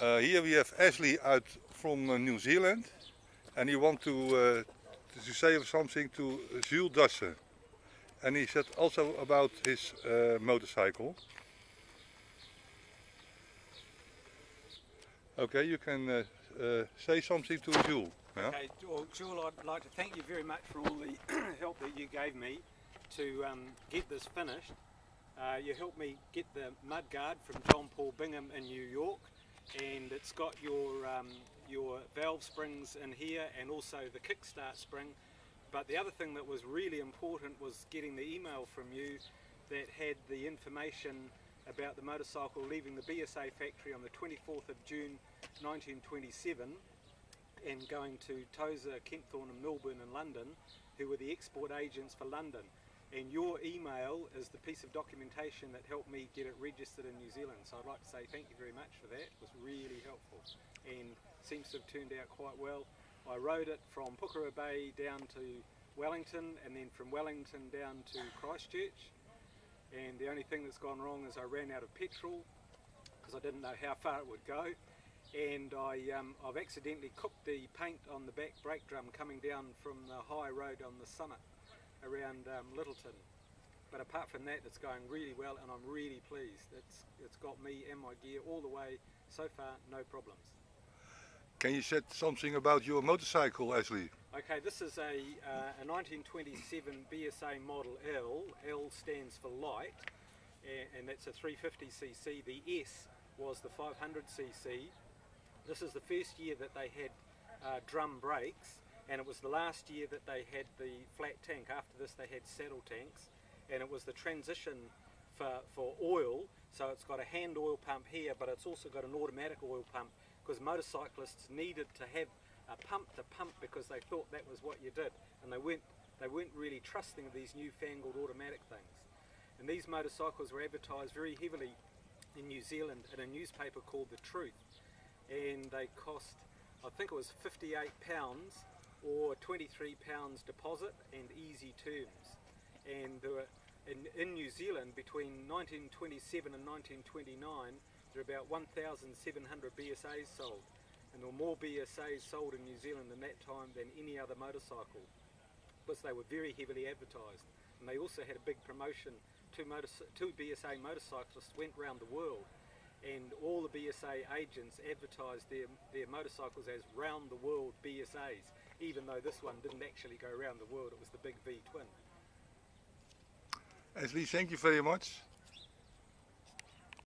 Here we have Ashley out from New Zealand, and he wants to say something to Jules Dassen. And he said also about his motorcycle. Okay, you can say something to Jules. Yeah? Okay, well, Jules, I'd like to thank you very much for all the help that you gave me to get this finished. You helped me get the mudguard from John Paul Bingham in New York, and it's got your valve springs in here and also the kickstart spring. But the other thing that was really important was getting the email from you that had the information about the motorcycle leaving the BSA factory on the 24th of June 1927 and going to Tozer, Kempthorne and Melbourne and London, who were the export agents for London. And your email is the piece of documentation that helped me get it registered in New Zealand. So I'd like to say thank you very much for that. It was really helpful and seems to have turned out quite well. I rode it from Pukekohe Bay down to Wellington and then from Wellington down to Christchurch. And the only thing that's gone wrong is I ran out of petrol because I didn't know how far it would go. And I've accidentally cooked the paint on the back brake drum coming down from the high road on the summit around Littleton. But apart from that, it's going really well and I'm really pleased. It's got me and my gear all the way so far, no problems. Can you say something about your motorcycle, Ashley? Okay, this is a 1927 BSA Model L. L stands for light, and that's a 350cc. The S was the 500cc. This is the first year that they had drum brakes, and it was the last year that they had the flat tank. After this they had saddle tanks, and it was the transition for oil. So it's got a hand oil pump here, but it's also got an automatic oil pump because motorcyclists needed to have a pump to pump because they thought that was what you did, and they weren't really trusting these newfangled automatic things. And these motorcycles were advertised very heavily in New Zealand in a newspaper called The Truth, and they cost, I think it was £58 or £23 deposit and easy terms. And there were, in New Zealand between 1927 and 1929 there were about 1,700 BSAs sold, and there were more BSAs sold in New Zealand in that time than any other motorcycle, because they were very heavily advertised. And they also had a big promotion. Two BSA motorcyclists went around the world, and all the BSA agents advertised their motorcycles as round the world BSAs, even though this one didn't actually go around the world, it was the big V twin. Ashley, thank you very much.